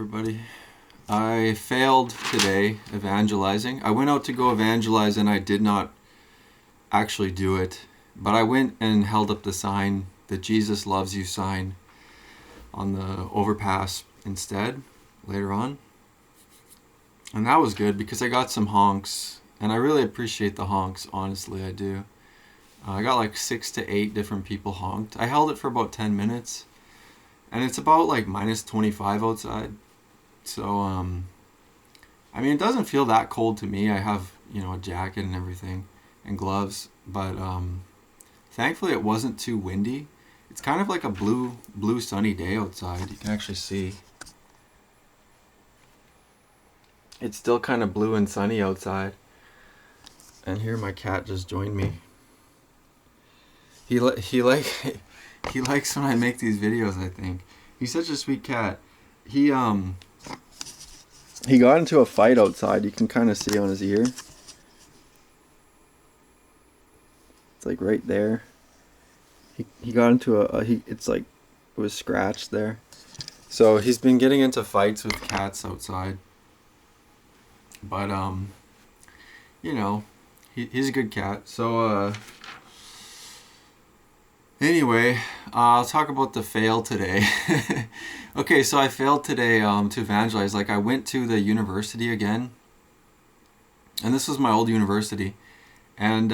everybody. I failed today evangelizing. I went out to go evangelize and I did not actually do it. But I went and held up the sign, the Jesus loves you sign, on the overpass instead later on. And that was good because I got some honks. And I really appreciate the honks, honestly, I do. I got like 6 to 8 different people honked. I held it for about 10 minutes. And it's about like minus 25 outside. So, I mean, it doesn't feel that cold to me. I have, a jacket and everything and gloves. But thankfully it wasn't too windy. It's kind of like a blue sunny day outside. You can actually see. It's still kind of blue and sunny outside. And here my cat just joined me. He likes when I make these videos, I think. He's such a sweet cat. He got into a fight outside. You can kind of see on his ear. It's like right there. He got into it was scratched there. So he's been getting into fights with cats outside. But he's a good cat. So anyway, I'll talk about the fail today. Okay, so I failed today to evangelize. Like, I went to the university again. And this was my old university. And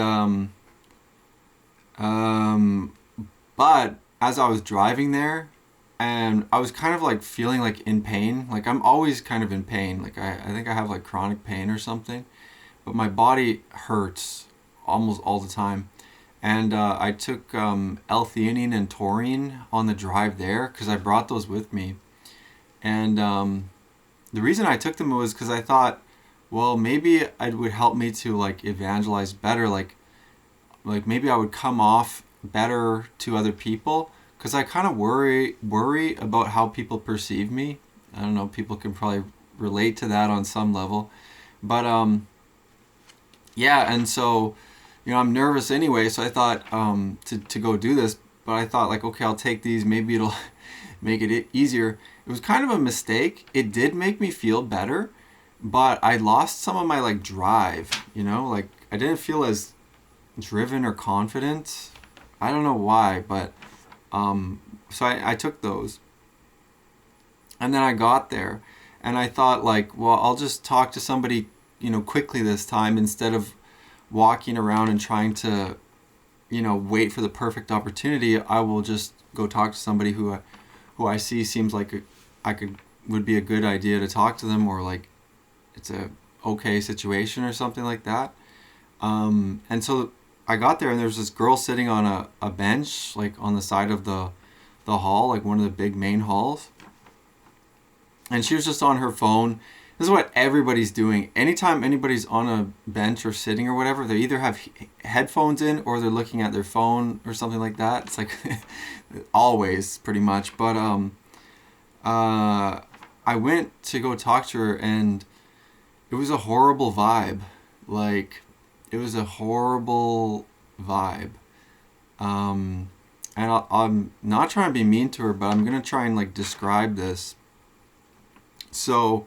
but as I was driving there, and I was kind of like feeling like in pain. Like, I'm always kind of in pain. Like, I think I have like chronic pain or something. But my body hurts almost all the time. And I took L-theanine and taurine on the drive there because I brought those with me. And the reason I took them was because I thought, well, maybe it would help me to like evangelize better. Like maybe I would come off better to other people, because I kind of worry about how people perceive me. I don't know, people can probably relate to that on some level. But yeah, and so I'm nervous anyway, so I thought to go do this, but I thought like, okay, I'll take these, maybe it'll make it easier. It was kind of a mistake. It did make me feel better, but I lost some of my like drive, like I didn't feel as driven or confident. I don't know why, but so I took those. And then I got there and I thought like, well, I'll just talk to somebody, quickly this time instead of walking around and trying to, wait for the perfect opportunity. I will just go talk to somebody who I see seems like would be a good idea to talk to them, or like it's a okay situation or something like that. And so I got there and there was this girl sitting on a bench, like on the side of the hall, like one of the big main halls. And she was just on her phone. This is what everybody's doing. Anytime anybody's on a bench or sitting or whatever, they either have headphones in or they're looking at their phone or something like that. It's like always pretty much. But I went to go talk to her and it was a horrible vibe. Like, it was a horrible vibe. And I'm not trying to be mean to her, but I'm going to try and like describe this. So,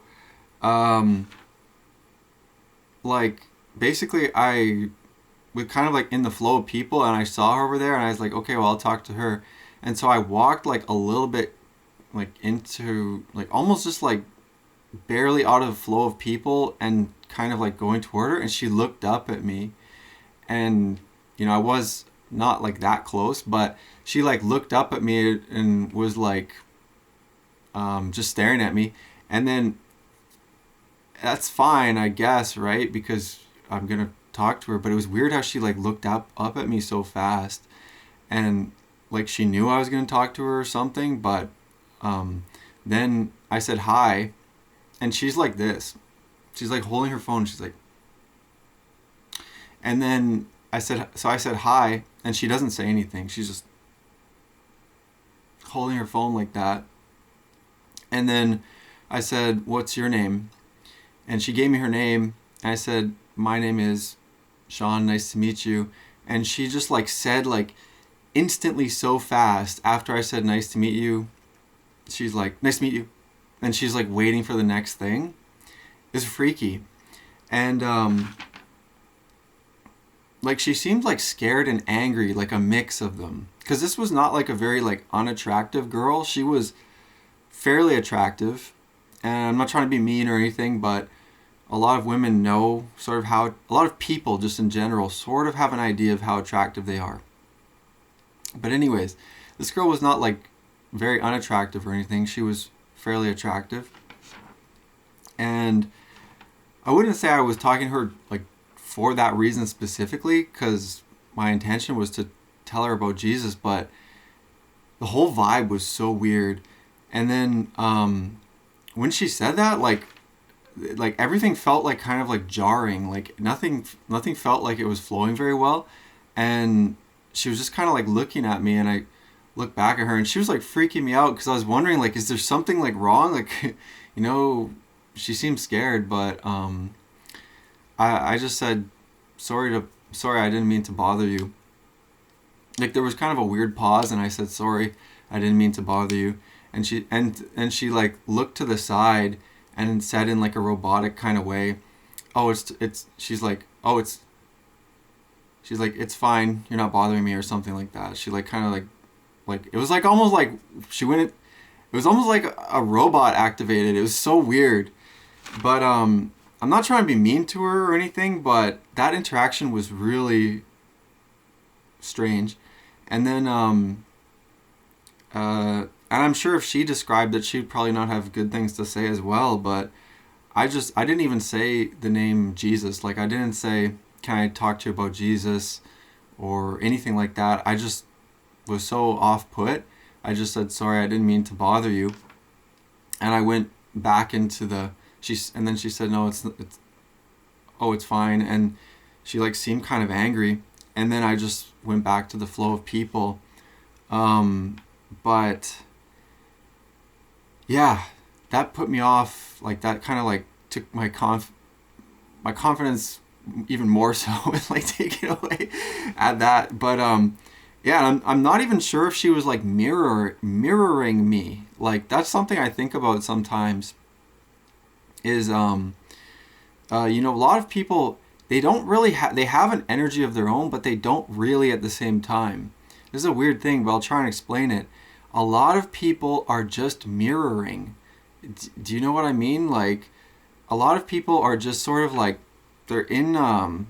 like, basically I was kind of like in the flow of people and I saw her over there and I was like, okay, well, I'll talk to her. And so I walked like a little bit like into like almost just like barely out of the flow of people and kind of like going toward her, and she looked up at me. And I was not like that close, but she like looked up at me and was like just staring at me. And then that's fine, I guess, right? Because I'm gonna talk to her. But it was weird how she like looked up at me so fast, and like she knew I was gonna talk to her or something. But then I said hi, and she's like this. She's like holding her phone. She's like, and then I said hi, and she doesn't say anything. She's just holding her phone like that. And then I said, what's your name? And she gave me her name. And I said, my name is Sean, nice to meet you. And she just like said like instantly so fast after I said nice to meet you, she's like, nice to meet you. and she's like waiting for the next thing is freaky. And like she seemed like scared and angry, like a mix of them. Because this was not like a very like unattractive girl. She was fairly attractive, and I'm not trying to be mean or anything, but a lot of women know sort of how, a lot of people just in general sort of have an idea of how attractive they are. But anyways, this girl was not like very unattractive or anything. She was fairly attractive. And I wouldn't say I was talking to her like for that reason specifically, because my intention was to tell her about Jesus, but the whole vibe was so weird. And then when she said that, like everything felt like kind of like jarring, like nothing felt like it was flowing very well. And she was just kind of like looking at me, and I looked back at her, and she was like freaking me out, because I was wondering, like, is there something like wrong? Like, she seemed scared, but I just said, sorry, I didn't mean to bother you. Like, there was kind of a weird pause, and I said, sorry, I didn't mean to bother you. And she like looked to the side and said in like a robotic kind of way, she's like, it's fine, you're not bothering me, or something like that. She like kind of like it was like almost like it was almost like a robot activated. It was so weird. But I'm not trying to be mean to her or anything, but that interaction was really strange. And then and I'm sure if she described it, she'd probably not have good things to say as well. But I didn't even say the name Jesus. Like, I didn't say, can I talk to you about Jesus, or anything like that. I just was so off put. I just said, sorry, I didn't mean to bother you. And I went back into and then she said, no, it's fine. And she like seemed kind of angry. And then I just went back to the flow of people. But yeah, that put me off. Like, that kind of like took my confidence even more so, and like take it away at that. But yeah, I'm not even sure if she was like mirroring me. Like, that's something I think about sometimes. Is a lot of people, they don't really they have an energy of their own, but they don't really at the same time. This is a weird thing, but I'll try and explain it. A lot of people are just mirroring. Do you know what I mean? Like, a lot of people are just sort of like, they're on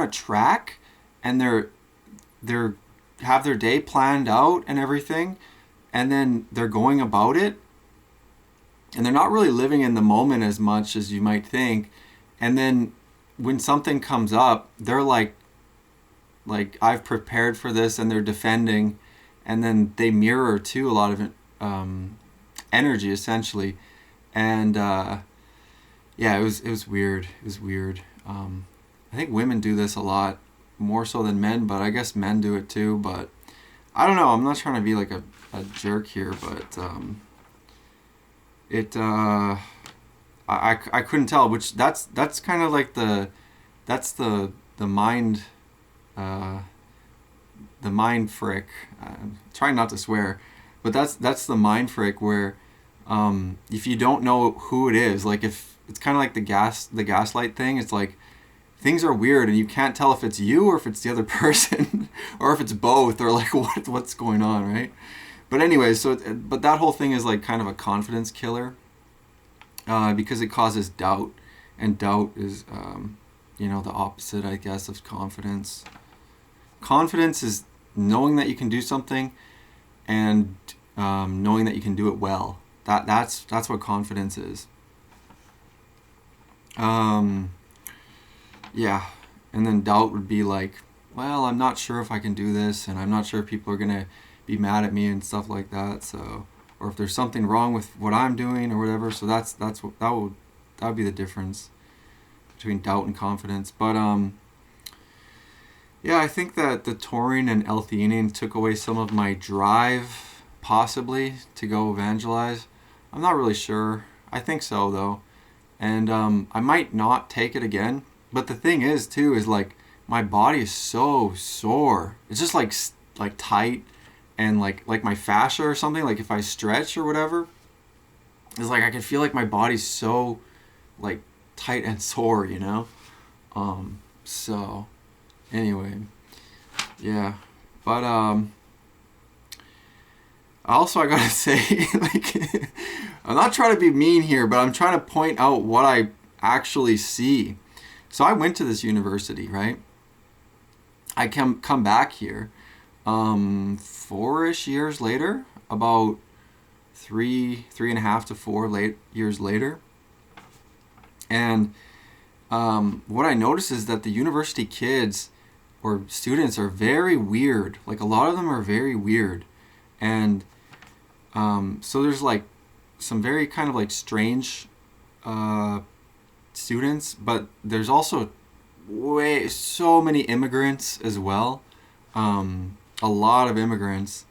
a track, and they're have their day planned out and everything, and then they're going about it, and they're not really living in the moment as much as you might think. And then when something comes up, they're like I've prepared for this, and they're defending, and then they mirror too a lot of energy essentially. And yeah, it was weird. It was weird. I think women do this a lot more so than men, but I guess men do it too. But I don't know. I'm not trying to be like a jerk here, but I couldn't tell. Which that's kind of like the mind frick. I'm trying not to swear, but that's the mind frick where if you don't know who it is, like, if it's kind of like the gaslight thing. It's like things are weird, and you can't tell if it's you or if it's the other person, or if it's both, or like what's going on, right? But anyway, but that whole thing is like kind of a confidence killer, because it causes doubt, and doubt is the opposite, I guess, of confidence. Confidence is knowing that you can do something, and knowing that you can do it well. That's what confidence is. Yeah, and then doubt would be like, well, I'm not sure if I can do this, and I'm not sure if people are gonna be mad at me and stuff like that. So, or if there's something wrong with what I'm doing or whatever. So that would be the difference between doubt and confidence. But yeah, I think that the taurine and L-theanine took away some of my drive, possibly, to go evangelize. I'm not really sure. I think so, though. And I might not take it again. But the thing is, too, is like my body is so sore. It's just like tight, and like my fascia or something. Like if I stretch or whatever, it's like I can feel like my body's so like tight and sore, you know. So anyway, yeah, but also I gotta say, like, I'm not trying to be mean here, but I'm trying to point out what I actually see. So I went to this university, right? I come back here, 4-ish years later, about 3.5 to 4 years later, and what I noticed is that the university kids or students are very weird. Like a lot of them are very weird, and so there's like some very kind of like strange students, but there's also so many immigrants as well. A lot of immigrants.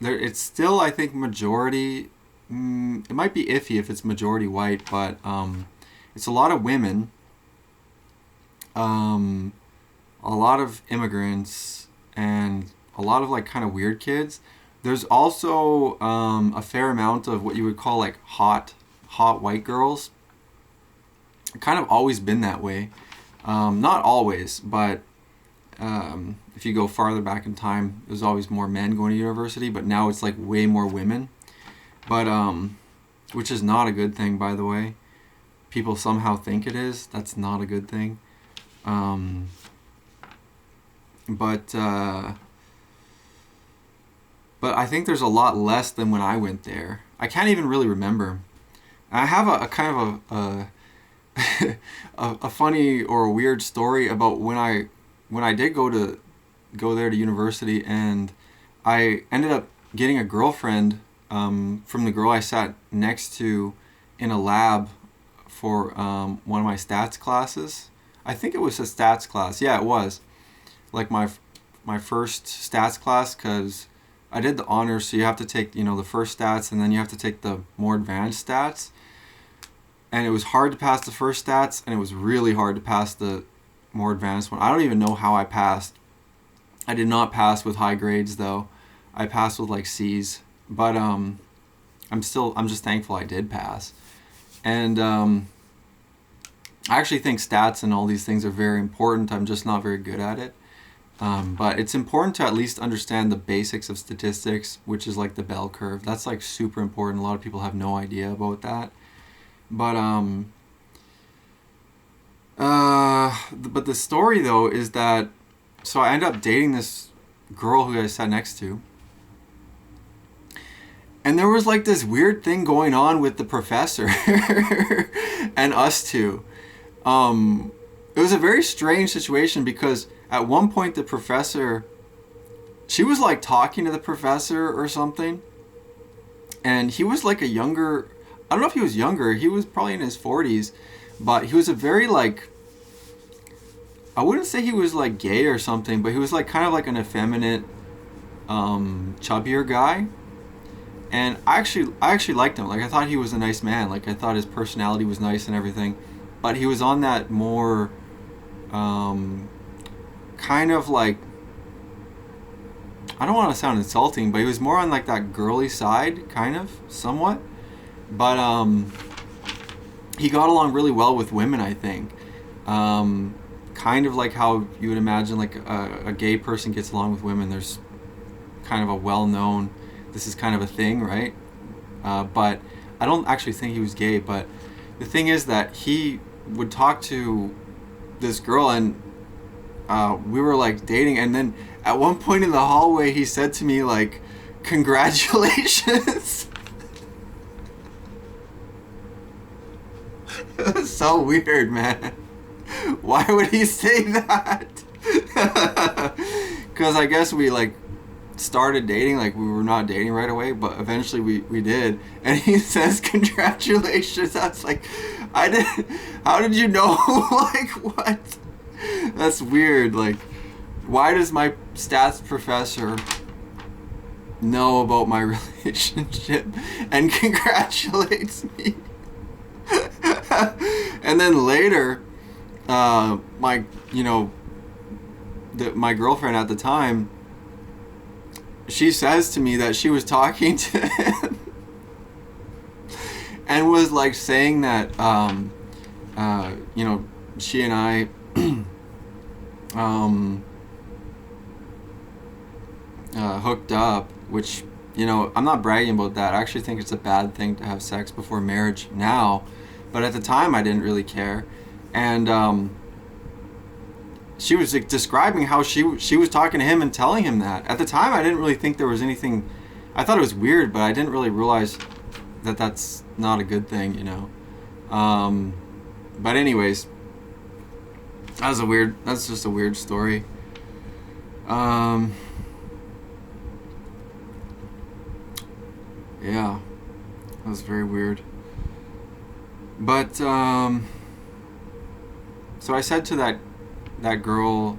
It's still, I think, majority. It might be iffy if it's majority white, but it's a lot of women. A lot of immigrants and a lot of like kind of weird kids. There's also a fair amount of what you would call like hot white girls. Kind of always been that way. Not always, but if you go farther back in time, there's always more men going to university, but now it's like way more women. But which is not a good thing, by the way. People somehow think it is. That's not a good thing. But I think there's a lot less than when I went there. I can't even really remember. I have a kind of a funny or a weird story about when I did go there to university, and I ended up getting a girlfriend from the girl I sat next to in a lab for one of my stats classes. I think it was a stats class. Yeah, it was. Like my first stats class, because I did the honors, so you have to take, the first stats, and then you have to take the more advanced stats. And it was hard to pass the first stats, and it was really hard to pass the more advanced one. I don't even know how I passed. I did not pass with high grades, though. I passed with like C's. But I'm just thankful I did pass. And I actually think stats and all these things are very important. I'm just not very good at it. But it's important to at least understand the basics of statistics, which is like the bell curve. That's like super important. A lot of people have no idea about that. But but the story though is that, so I ended up dating this girl who I sat next to, and there was like this weird thing going on with the professor and us two. It was a very strange situation because at one point the professor, she was like talking to the professor or something, and he was like a younger, I don't know if he was younger, he was probably in his 40s, but he was a very like, I wouldn't say he was like gay or something, but he was like kind of like an effeminate, chubbier guy. And I actually liked him. Like I thought he was a nice man. Like I thought his personality was nice and everything. But he was on that more, kind of like, I don't want to sound insulting, but he was more on like that girly side, kind of, somewhat. But he got along really well with women, I think. Kind of like how you would imagine like a gay person gets along with women. There's kind of a well-known, this is kind of a thing, right? But I don't actually think he was gay. But the thing is that he would talk to this girl, and we were like dating, and then at one point in the hallway he said to me like, congratulations. It was so weird, man. Why would he say that? Because I guess we like started dating, like we were not dating right away, but eventually we did, and he says congratulations. I was like, how did you know? Like, what? That's weird. Like, why does my stats professor know about my relationship and congratulates me? And then later, my girlfriend at the time, she says to me that she was talking to him, and was like saying that you know, she and I hooked up, which, you know, I'm not bragging about that. I actually think it's a bad thing to have sex before marriage now, but at the time I didn't really care. And she was like, describing how she was talking to him and telling him that. At the time I didn't really think there was anything. I thought it was weird, but I didn't really realize that that's not a good thing, you know. But anyways, that's just a weird story. Yeah, that was very weird. But so I said to that girl,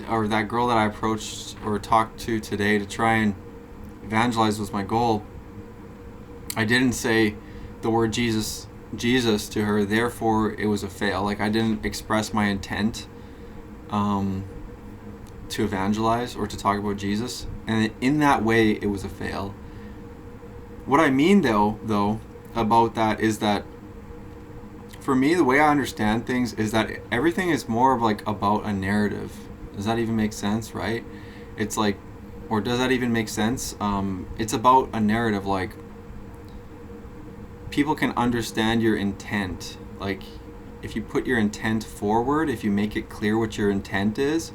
or that girl that I approached or talked to today to try and evangelize was my goal. I didn't say the word Jesus to her, therefore it was a fail. Like, I didn't express my intent to evangelize or to talk about Jesus, and in that way it was a fail. What I mean though about that is that for me, the way I understand things is that everything is more of like about a narrative. Does that even make sense, right? It's like, or does that even make sense? It's about a narrative. Like, people can understand your intent. Like, if you put your intent forward, if you make it clear what your intent is,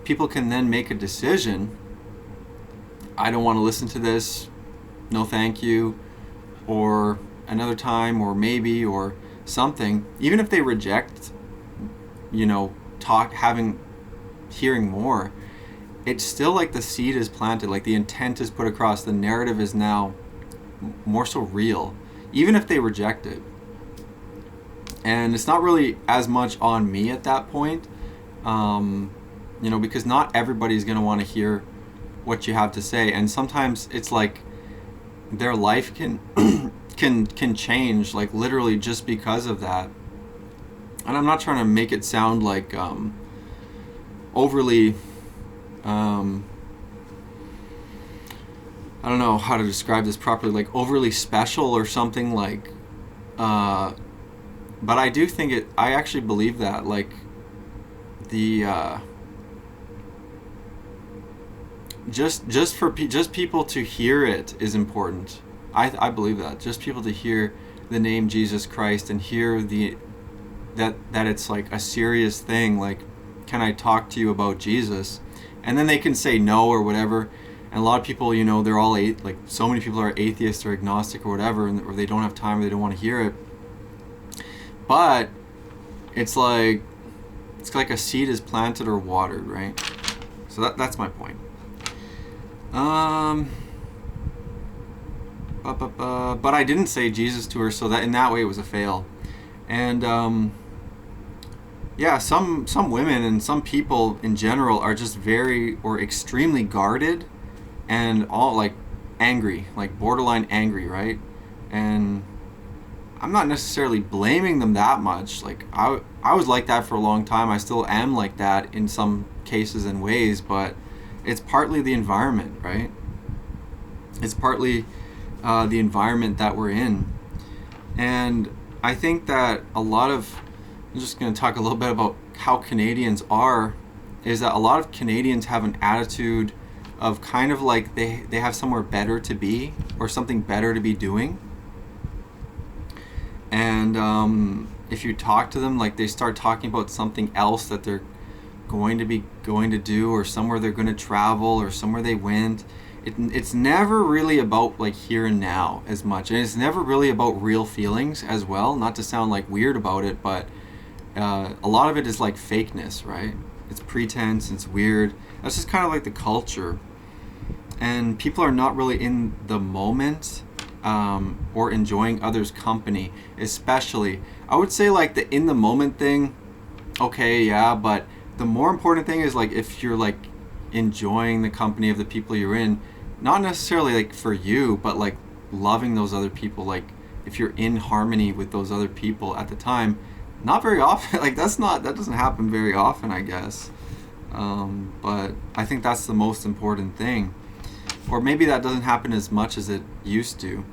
people can then make a decision. I don't want to listen to this. No, thank you. Or another time, or maybe, or something. Even if they reject, you know, hearing more, it's still like the seed is planted. Like, the intent is put across. The narrative is now more so real, even if they reject it. And it's not really as much on me at that point, you know, because not everybody's going to want to hear what you have to say. And sometimes it's like their life can can change, like, literally just because of that. And I'm not trying to make it sound like overly I don't know how to describe this properly, like overly special or something, like but I do think I actually believe that, like, the just people to hear it is important. I believe that just people to hear the name Jesus Christ and hear that it's like a serious thing. Like, can I talk to you about Jesus? And then they can say no or whatever. And a lot of people, you know, they're all like, so many people are atheists or agnostic or whatever, or they don't have time, or they don't want to hear it. But it's like a seed is planted or watered, right? So that's my point. But I didn't say Jesus to her, so that in that way it was a fail. And yeah, some women and some people in general are just very or extremely guarded and all like angry, like borderline angry, right? And I'm not necessarily blaming them that much. Like, I was like that for a long time. I still am like that in some cases and ways, but it's partly the environment, right? It's partly the environment that we're in. And I think that I'm just going to talk a little bit about how Canadians are, is that a lot of Canadians have an attitude of kind of like they have somewhere better to be or something better to be doing. And if you talk to them, like, they start talking about something else that they're going to do, or somewhere they're going to travel, or somewhere they went. It's never really about like here and now as much, and it's never really about real feelings as well. Not to sound like weird about it, but a lot of it is like fakeness, right? It's pretense. It's weird. That's just kind of like the culture, and people are not really in the moment or enjoying others' company, especially. I would say like the in the moment thing, okay, yeah, but the more important thing is like if you're like enjoying the company of the people you're in, not necessarily like for you, but like loving those other people, like if you're in harmony with those other people at the time. Not very often. Like, that doesn't happen very often, I guess. But I think that's the most important thing. or maybe that doesn't happen as much as it used to.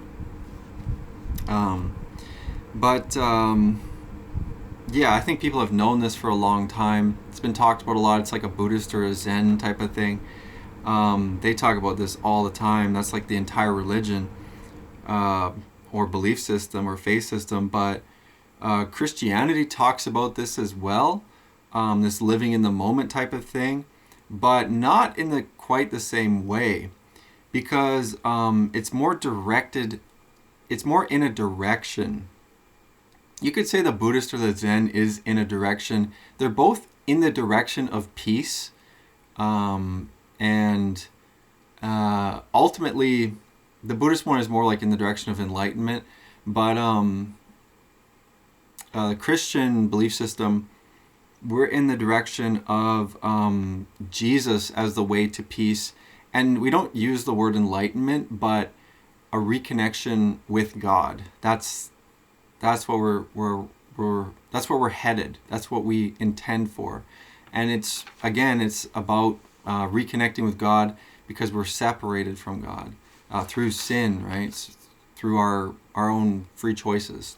But yeah, I think people have known this for a long time. It's been talked about a lot. It's like a Buddhist or a Zen type of thing. They talk about this all the time. That's like the entire religion, or belief system or faith system. But Christianity talks about this as well, this living in the moment type of thing, but not in the quite the same way, because it's more directed. It's more in a direction. You could say the Buddhist or the Zen is in a direction. They're both in the direction of peace, and ultimately, the Buddhist one is more like in the direction of enlightenment. But the Christian belief system, we're in the direction of Jesus as the way to peace. And we don't use the word enlightenment, but a reconnection with God. That's what that's where we're headed. That's what we intend for. And it's about reconnecting with God, because we're separated from God through sin, right? Through our own free choices.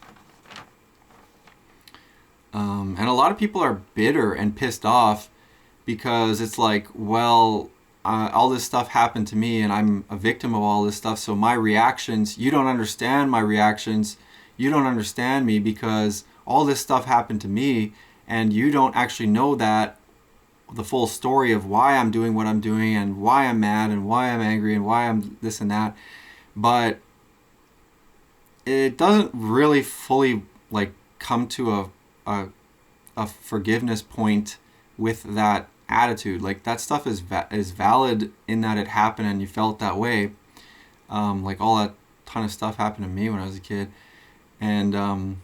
And a lot of people are bitter and pissed off because it's like, well, all this stuff happened to me and I'm a victim of all this stuff. So my reactions, you don't understand my reactions. You don't understand me because all this stuff happened to me, and you don't actually know that the full story of why I'm doing what I'm doing and why I'm mad and why I'm angry and why I'm this and that. But it doesn't really fully like come to a forgiveness point with that attitude. Like that stuff is valid in that it happened and you felt that way. Like all that ton of stuff happened to me when I was a kid. And I'm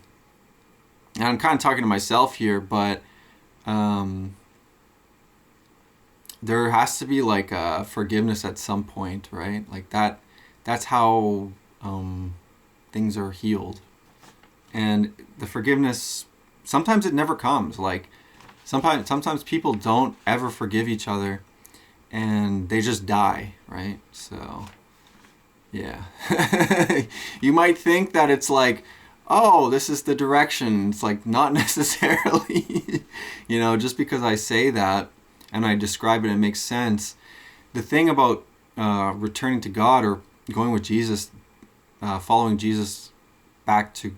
kind of talking to myself here, but there has to be like a forgiveness at some point, right? Like that's how things are healed. And the forgiveness, sometimes it never comes. Like sometimes people don't ever forgive each other and they just die, right? So yeah. You might think that it's like, oh, this is the direction. It's like not necessarily. Just because I say that and I describe it, it makes sense. The thing about returning to God or going with Jesus, following Jesus back to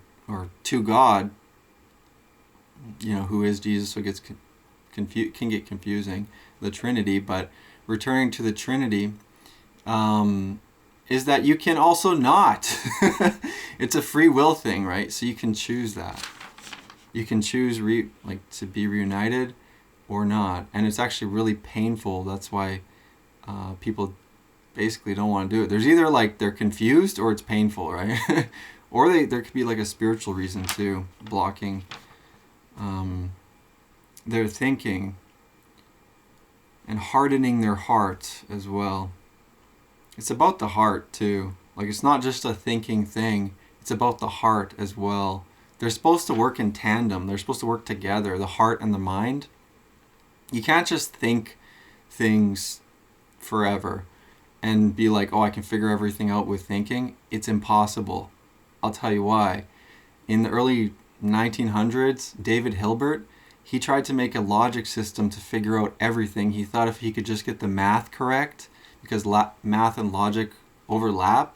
God, who is Jesus, so it gets can get confusing, the Trinity, but returning to the Trinity is that you can also not. It's a free will thing, right? So you can choose that. You can choose to be reunited or not, and it's actually really painful. That's why people basically don't want to do it. There's either like they're confused or it's painful, right? Or there could be like a spiritual reason too, blocking their thinking and hardening their heart as well. It's about the heart too. Like it's not just a thinking thing. It's about the heart as well. They're supposed to work in tandem. They're supposed to work together, the heart and the mind. You can't just think things forever and be like, oh, I can figure everything out with thinking. It's impossible. I'll tell you why. In the early 1900s, David Hilbert, he tried to make a logic system to figure out everything. He thought if he could just get the math correct, because math and logic overlap,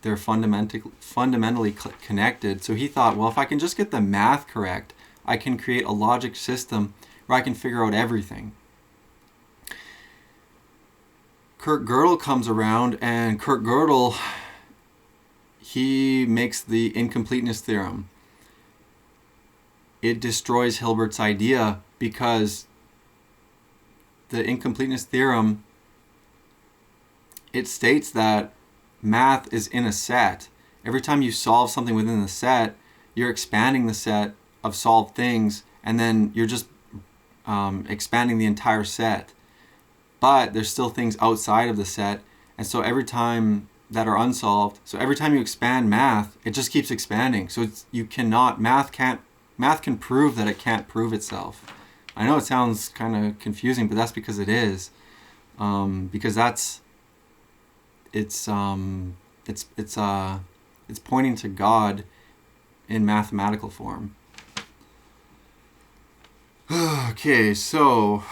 they're fundamentally connected. So he thought, well, if I can just get the math correct, I can create a logic system where I can figure out everything. Kurt Gödel comes around, and Kurt Gödel, he makes the incompleteness theorem. It destroys Hilbert's idea because the incompleteness theorem, it states that math is in a set. Every time you solve something within the set, you're expanding the set of solved things, and then you're just expanding the entire set. But there's still things outside of the set, and so every time that are unsolved, so every time you expand math, it just keeps expanding. So math can prove that it can't prove itself. I know it sounds kind of confusing, but that's because it is. Because it's pointing to God in mathematical form. Okay, so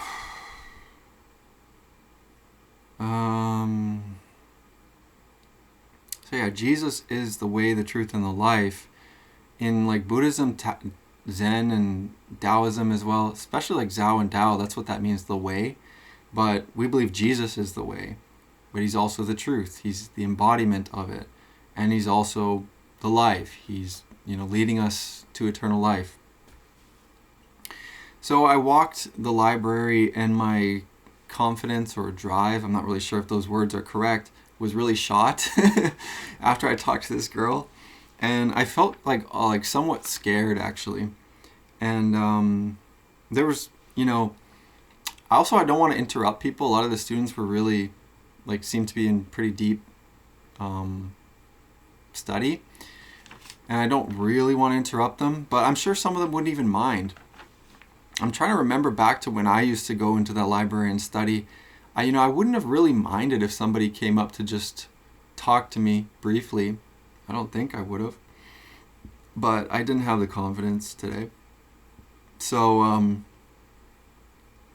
yeah, Jesus is the way, the truth, and the life. In like Buddhism, Zen, and Taoism as well, especially like Zhao and Tao, that's what that means, the way. But we believe Jesus is the way, but he's also the truth. He's the embodiment of it, and he's also the life. He's, leading us to eternal life. So I walked the library, and my confidence or drive, I'm not really sure if those words are correct, was really shot after I talked to this girl. And I felt like somewhat scared, actually. And there was, also, I don't want to interrupt people. A lot of the students were really, seemed to be in pretty deep study. And I don't really want to interrupt them, but I'm sure some of them wouldn't even mind. I'm trying to remember back to when I used to go into that library and study. I wouldn't have really minded if somebody came up to just talk to me briefly. I don't think I would have. But I didn't have the confidence today. So,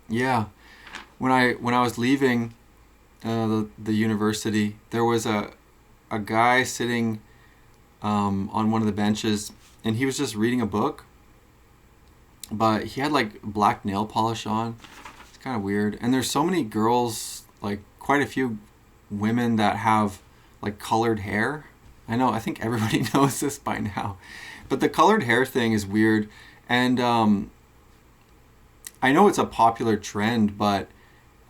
yeah. When I was leaving the university, there was a guy sitting on one of the benches, and he was just reading a book. But he had black nail polish on. It's kind of weird. And there's so many girls, quite a few women that have colored hair. I think everybody knows this by now. But the colored hair thing is weird. And I know it's a popular trend, but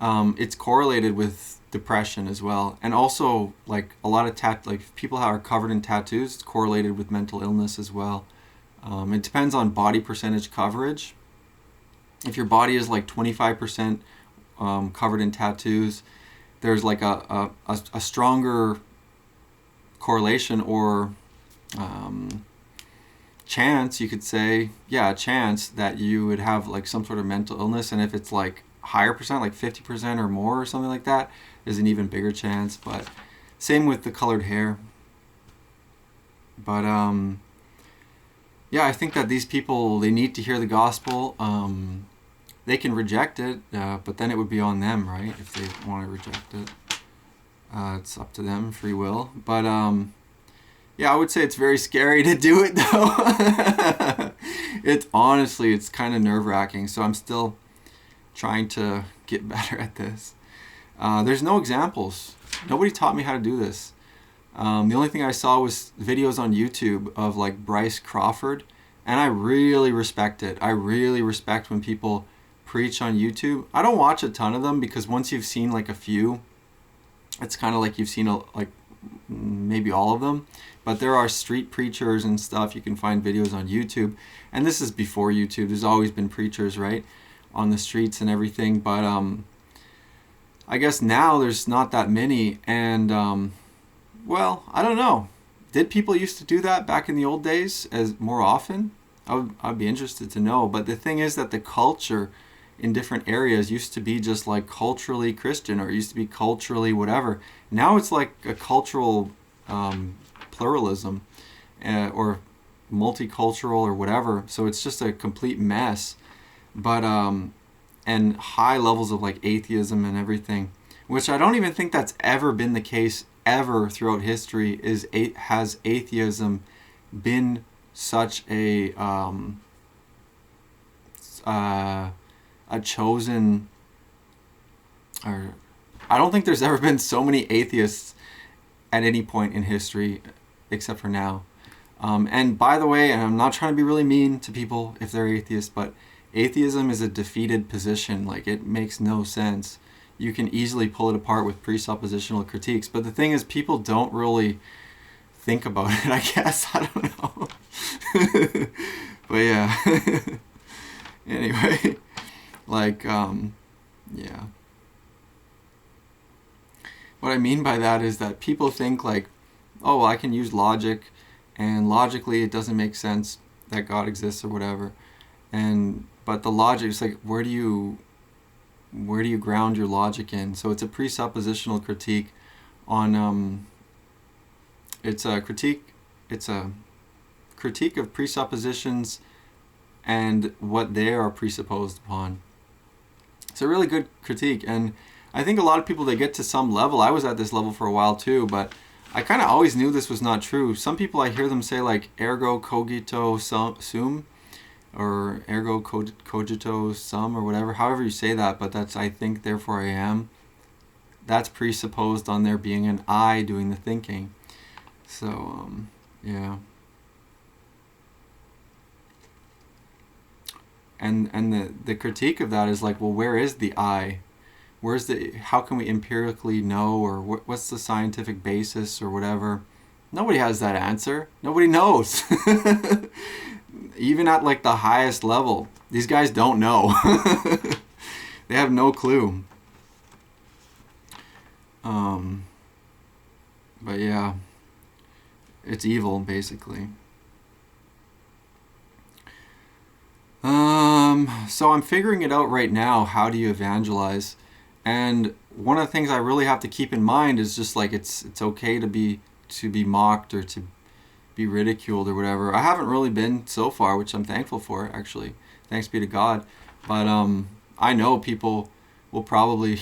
it's correlated with depression as well. And also, a lot of people who are covered in tattoos, it's correlated with mental illness as well. It depends on body percentage coverage. If your body is 25% covered in tattoos, there's a stronger correlation or chance, you could say, a chance that you would have some sort of mental illness. And if it's higher percent, 50% or more or something like that, there's an even bigger chance. But same with the colored hair. But yeah, I think that these people, they need to hear the gospel. They can reject it, but then it would be on them, right? If they want to reject it. It's up to them, free will. But yeah, I would say it's very scary to do it, though. It's kind of nerve-wracking. So I'm still trying to get better at this. There's no examples. Nobody taught me how to do this. The only thing I saw was videos on YouTube of Bryce Crawford, and I really respect it. I really respect when people preach on YouTube. I don't watch a ton of them because once you've seen a few, it's kind of like you've seen maybe all of them. But there are street preachers and stuff. You can find videos on YouTube, and this is before YouTube. There's always been preachers, right, on the streets and everything. But I guess now there's not that many, and well, I don't know. Did people used to do that back in the old days as more often? I'd be interested to know. But the thing is that the culture in different areas used to be just culturally Christian, or it used to be culturally whatever. Now it's a cultural pluralism or multicultural or whatever. So it's just a complete mess. But and high levels of atheism and everything, which I don't even think that's ever been the case ever throughout history. Has atheism been such a chosen, or I don't think there's ever been so many atheists at any point in history except for now. And by the way, and I'm not trying to be really mean to people if they're atheists, but atheism is a defeated position. It makes no sense. You can easily pull it apart with presuppositional critiques. But the thing is, people don't really think about it, I guess. I don't know. But yeah. Anyway, yeah. What I mean by that is that people think oh, well, I can use logic, and logically it doesn't make sense that God exists or whatever. But the logic is where do you ground your logic in? So it's a presuppositional critique on it's a critique of presuppositions and what they are presupposed upon. It's a really good critique, and I think a lot of people, they get to some level. I was at this level for a while too, but I kind of always knew this was not true. Some people, I hear them say like ergo cogito sum, or ergo cogito sum, or whatever, however you say that, but that's I think therefore I am. That's presupposed on there being an I doing the thinking. So yeah. And the critique of that is like, well, where is the I? How can we empirically know, or what's the scientific basis or whatever? Nobody has that answer. Nobody knows. Even at like the highest level, these guys don't know. They have no clue. But yeah, it's evil basically. So I'm figuring it out right now. How do you evangelize? And one of the things I really have to keep in mind is just like it's okay to be mocked or to be ridiculed or whatever. I haven't really been so far, which I'm thankful for, actually. Thanks be to God. But I know people will probably,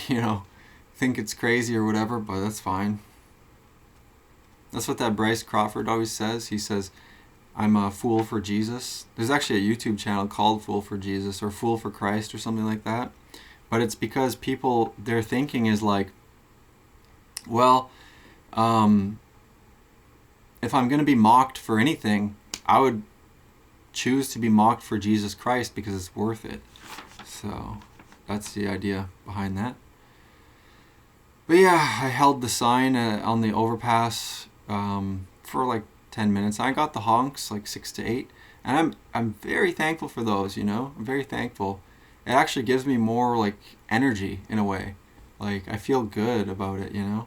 think it's crazy or whatever, but that's fine. That's what that Bryce Crawford always says. He says, I'm a fool for Jesus. There's actually a YouTube channel called Fool for Jesus or Fool for Christ or something like that. But it's because people, their thinking is like, well, if I'm going to be mocked for anything, I would choose to be mocked for Jesus Christ because it's worth it. So that's the idea behind that. But yeah, I held the sign on the overpass for like 10 minutes. I got the honks like 6 to 8, and I'm very thankful for those. I'm very thankful. It actually gives me more like energy in a way. Like I feel good about it, And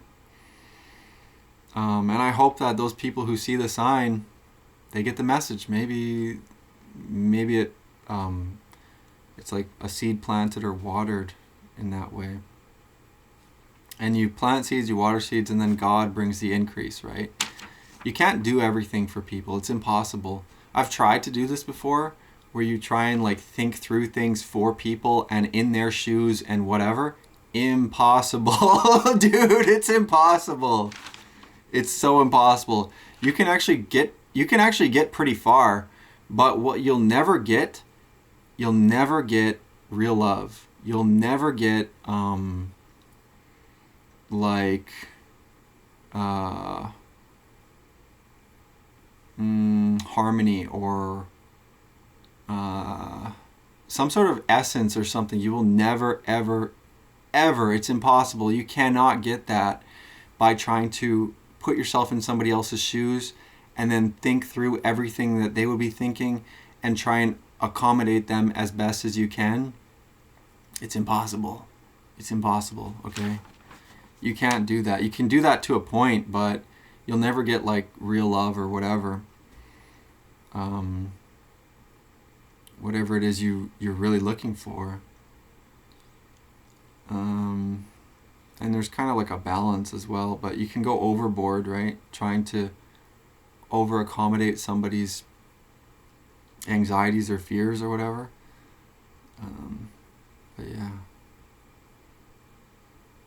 I hope that those people who see the sign, they get the message. Maybe it it's like a seed planted or watered in that way. And you plant seeds, you water seeds, and then God brings the increase, right? You can't do everything for people. It's impossible. I've tried to do this before, where you try and like think through things for people and in their shoes and whatever. Impossible. Dude, it's impossible. It's so impossible. You can actually get pretty far, but what you'll never get real love. You'll never get harmony or some sort of essence or something. You will never, ever, ever. It's impossible. You cannot get that by trying to put yourself in somebody else's shoes and then think through everything that they would be thinking and try and accommodate them as best as you can. It's impossible. It's impossible, okay? You can't do that. You can do that to a point, but you'll never get like real love or whatever. Whatever it is you're really looking for. And there's kind of like a balance as well, but you can go overboard, right? Trying to over accommodate somebody's anxieties or fears or whatever. But yeah.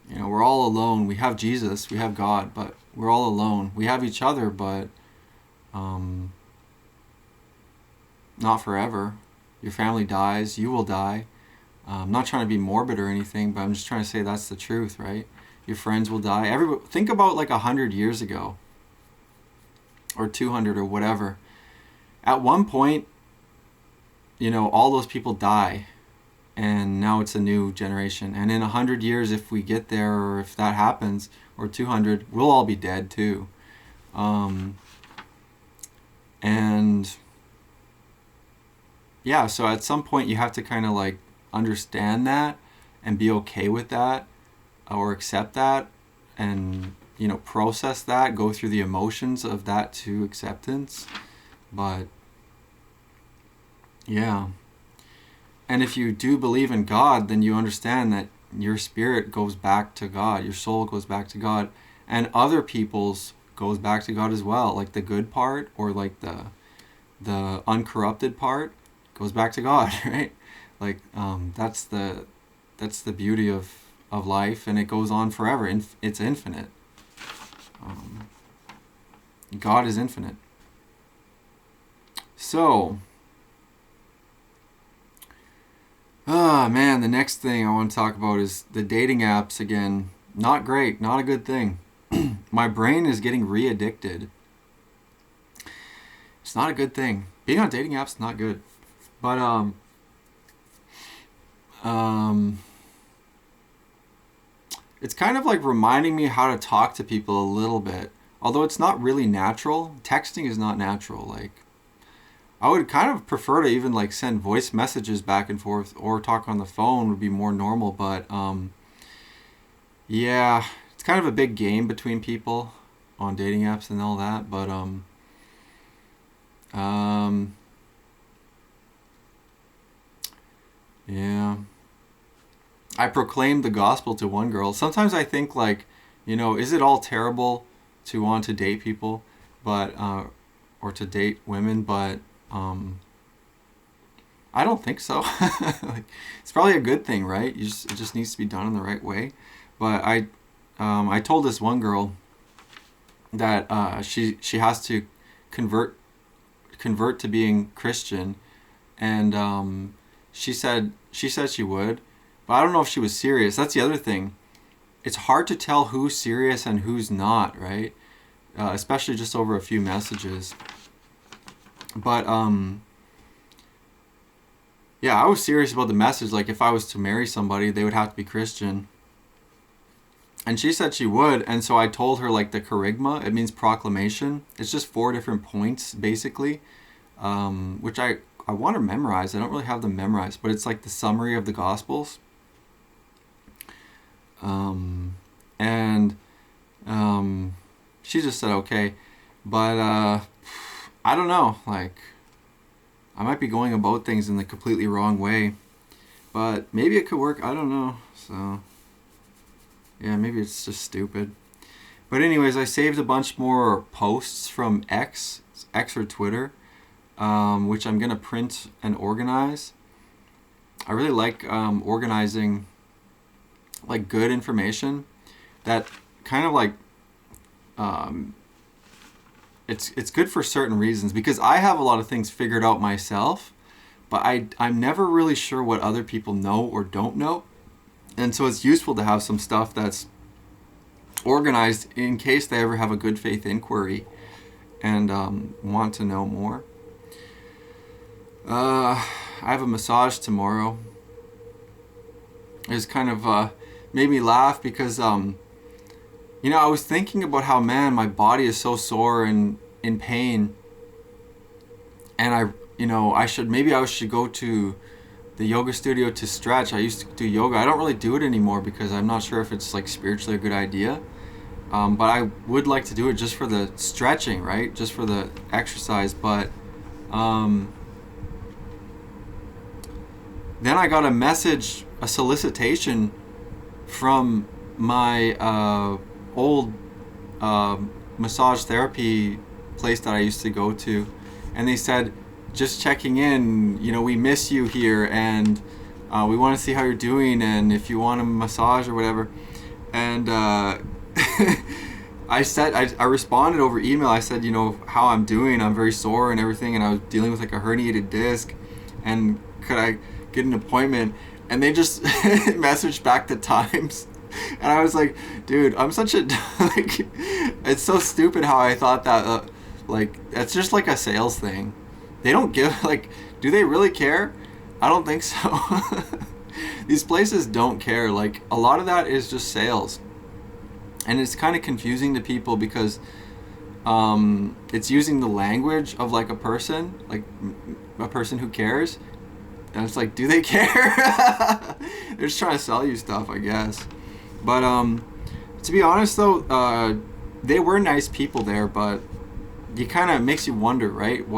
We're all alone. We have Jesus, we have God, but we're all alone. We have each other, but not forever. Your family dies, you will die. I'm not trying to be morbid or anything, but I'm just trying to say that's the truth, right? Your friends will die. Think about like 100 years ago, or 200 or whatever. At one point, all those people die, and now it's a new generation. And in 100 years, if we get there, or if that happens, or 200, we'll all be dead too. And yeah, so at some point you have to kind of like understand that and be okay with that, or accept that, and process that, go through the emotions of that to acceptance. But yeah. And if you do believe in God, then you understand that your spirit goes back to God, your soul goes back to God, and other people's goes back to God as well. Like the good part, or like the uncorrupted part, goes back to God, right? Like that's the beauty of life, and it goes on forever. It's infinite. God is infinite. So, man, the next thing I want to talk about is the dating apps again. Not great, not a good thing. My brain is getting re-addicted. It's not a good thing. Being on dating apps is not good. But it's kind of like reminding me how to talk to people a little bit. Although it's not really natural. Texting is not natural. Like, I would kind of prefer to even like send voice messages back and forth, or talk on the phone would be more normal. But yeah, it's kind of a big game between people on dating apps and all that. But yeah, I proclaimed the gospel to one girl. Sometimes I think like, is it all terrible to want to date people, but or to date women? But I don't think so. Like, it's probably a good thing, right? It just needs to be done in the right way. But I told this one girl that she has to convert to being Christian, and she said she would, but I don't know if she was serious. That's the other thing. It's hard to tell who's serious and who's not, right? Especially just over a few messages. But yeah, I was serious about the message. Like, if I was to marry somebody, they would have to be Christian. And she said she would, and so I told her like the kerygma. It means proclamation. It's just 4 different points basically, which I want to memorize. I don't really have them memorized, but it's like the summary of the Gospels. And she just said okay, but I don't know. Like, I might be going about things in the completely wrong way, but maybe it could work. I don't know. So yeah, maybe it's just stupid. But anyways, I saved a bunch more posts from X or Twitter, which I'm gonna print and organize. I really like organizing like good information that kind of like it's good for certain reasons, because I have a lot of things figured out myself, but I'm never really sure what other people know or don't know. And so it's useful to have some stuff that's organized in case they ever have a good faith inquiry and want to know more. I have a massage tomorrow. It's kind of made me laugh because I was thinking about how, man, my body is so sore and in pain, and I should go to the yoga studio to stretch. I used to do yoga. I don't really do it anymore because I'm not sure if it's like spiritually a good idea. But I would like to do it just for the stretching, right? Just for the exercise. But then I got a solicitation from my old massage therapy place that I used to go to, and they said, just checking in, we miss you here, and we want to see how you're doing, and if you want a massage or whatever. And I responded over email. I said, how I'm doing. I'm very sore and everything, and I was dealing with like a herniated disc, and could I get an appointment? And they just messaged back the times. And I was like, dude, I'm such a like, it's so stupid how I thought that like, it's just like a sales thing. They don't give, like, do they really care? I don't think so. These places don't care. Like, a lot of that is just sales. And it's kind of confusing to people because it's using the language of like a person who cares. And it's like, do they care? They're just trying to sell you stuff, I guess. But to be honest though, they were nice people there, but it kind of makes you wonder, right?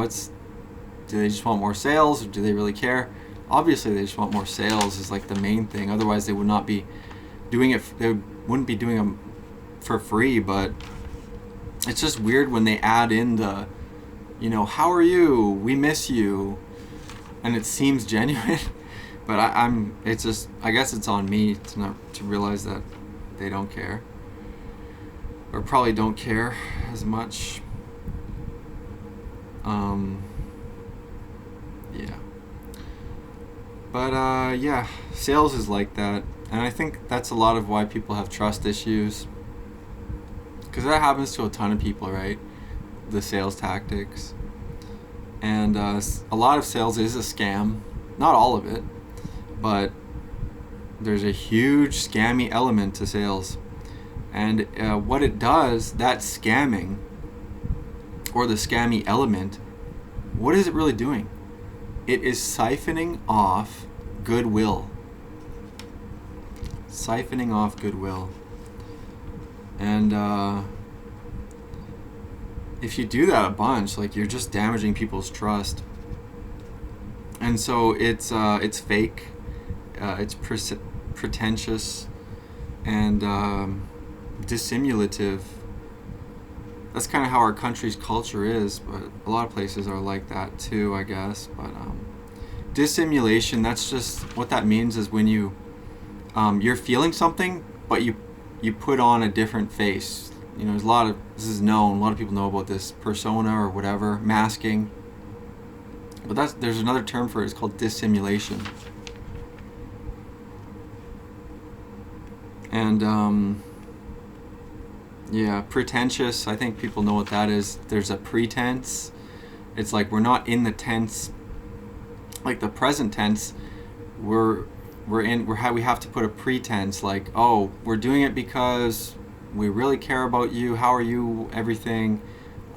Do they just want more sales, or do they really care? Obviously they just want more sales is like the main thing. Otherwise they would not be doing it. They wouldn't be doing for free, but it's just weird when they add in the, how are you? We miss you. And it seems genuine. But it's just, I guess it's on me to realize that they don't care. Or probably don't care as much. Yeah. But yeah, sales is like that. And I think that's a lot of why people have trust issues. Because that happens to a ton of people, right? The sales tactics. And a lot of sales is a scam. Not all of it. But there's a huge scammy element to sales. And what it does, that scamming, or the scammy element, what is it really doing? It is siphoning off goodwill. Siphoning off goodwill. And if you do that a bunch, like, you're just damaging people's trust. And so it's fake, it's pretentious, and dissimulative. That's kind of how our country's culture is, but a lot of places are like that too, I guess. But dissimulation, that's just what that means, is when you're feeling something, but you put on a different face. There's this is known, a lot of people know about this, persona or whatever, masking. But there's another term for it, it's called dissimulation. And yeah, pretentious, I think people know what that is. There's a pretense. It's like we're not in the tense, like the present tense. We have to put a pretense, like, oh, we're doing it because we really care about you, how are you, everything,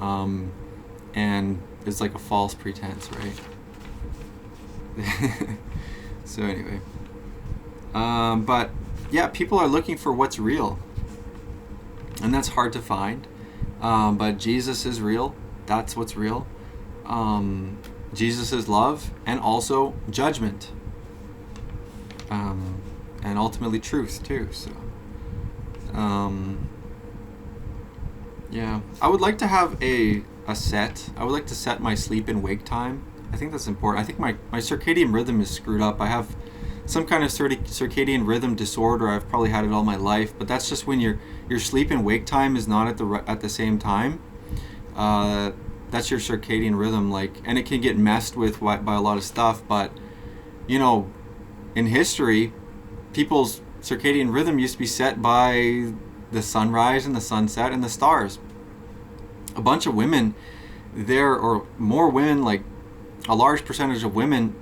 and it's like a false pretense, right? So anyway, but yeah, people are looking for what's real, and that's hard to find, but Jesus is real. That's what's real. Jesus is love, and also judgment, and ultimately truth too. So yeah, I would like to have I would like to set my sleep and wake time. I think that's important. I think my circadian rhythm is screwed up. I have some kind of circadian rhythm disorder. I've probably had it all my life, but that's just when your sleep and wake time is not at the same time. That's your circadian rhythm, and it can get messed with by a lot of stuff. But in history, people's circadian rhythm used to be set by the sunrise and the sunset and the stars. A bunch of women or more women, like a large percentage of women,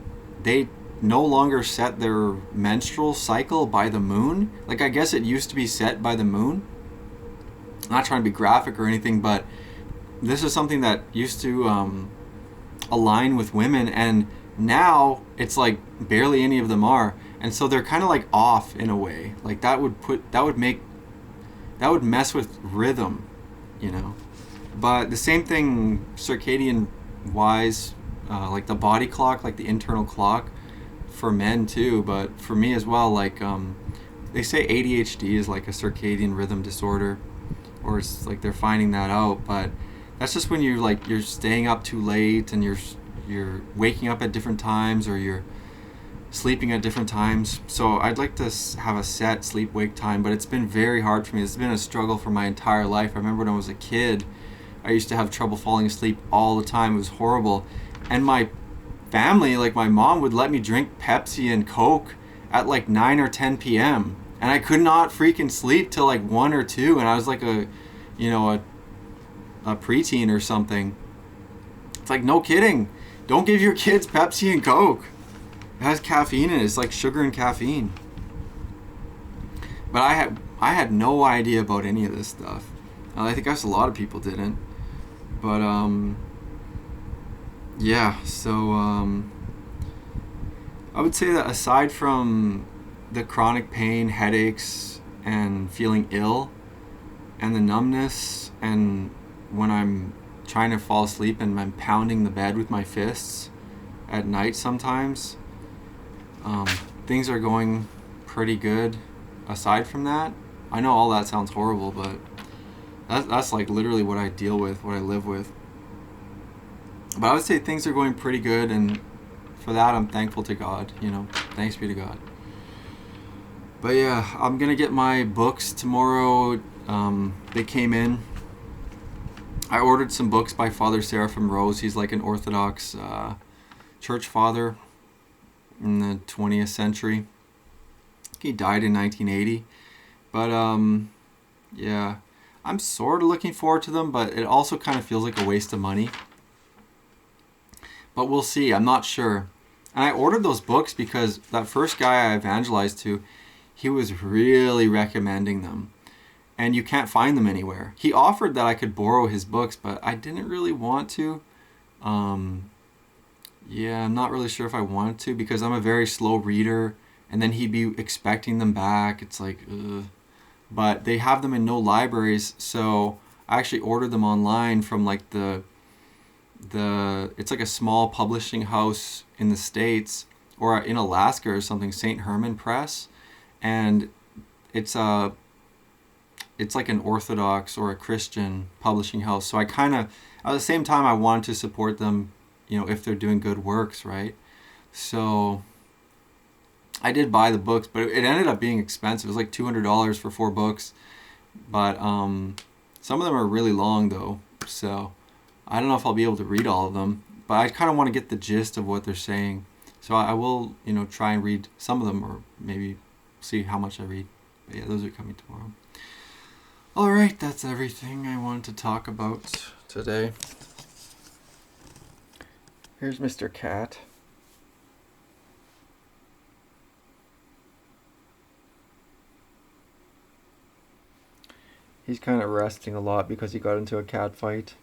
they no longer set their menstrual cycle by the moon. Like, I guess it used to be set by the moon. I'm not trying to be graphic or anything, but this is something that used to align with women, and now it's like barely any of them are, and so they're kind of like off in a way. Like that would mess with rhythm, But the same thing circadian wise, like the body clock, like the internal clock for men too, but for me as well. Like they say ADHD is like a circadian rhythm disorder, or it's like they're finding that out, but that's just when you're staying up too late, and you're waking up at different times, or you're sleeping at different times. So I'd like to have a set sleep-wake time, but it's been very hard for me. It's been a struggle for my entire life. I remember when I was a kid, I used to have trouble falling asleep all the time. It was horrible. And my family, like my mom, would let me drink Pepsi and Coke at like 9 or 10 p.m. And I could not freaking sleep till like 1 or 2. And I was like a preteen or something. It's like, no kidding. Don't give your kids Pepsi and Coke. It has caffeine in it. It's like sugar and caffeine. But I had no idea about any of this stuff. I think a lot of people didn't. But yeah. So I would say that aside from the chronic pain, headaches, and feeling ill, and the numbness, and when I'm trying to fall asleep and I'm pounding the bed with my fists at night sometimes, things are going pretty good aside from that. I know all that sounds horrible, but That's like literally what I deal with, what I live with. But I would say things are going pretty good, and for that I'm thankful to God. Thanks be to God. But yeah, I'm gonna get my books tomorrow. They came in. I ordered some books by Father Seraphim Rose. He's like an Orthodox church father in the 20th century. He died in 1980. But yeah, I'm sort of looking forward to them, but it also kind of feels like a waste of money. But we'll see. I'm not sure. And I ordered those books because that first guy I evangelized to, he was really recommending them. And you can't find them anywhere. He offered that I could borrow his books, but I didn't really want to. Yeah, I'm not really sure if I wanted to because I'm a very slow reader, and then he'd be expecting them back. It's like, ugh. But they have them in no libraries, so I actually ordered them online from like the it's like a small publishing house in the States or in Alaska or something, St. Herman Press, and it's like an Orthodox or a Christian publishing house. So I kind of, at the same time, I wanted to support them, if they're doing good works, right? So I did buy the books, but it ended up being expensive. It was like $200 for 4 books, but some of them are really long though. So I don't know if I'll be able to read all of them, but I kind of want to get the gist of what they're saying. So I will, try and read some of them, or maybe see how much I read. But yeah, those are coming tomorrow. All right, that's everything I wanted to talk about today. Here's Mr. Cat. He's kind of resting a lot because he got into a cat fight.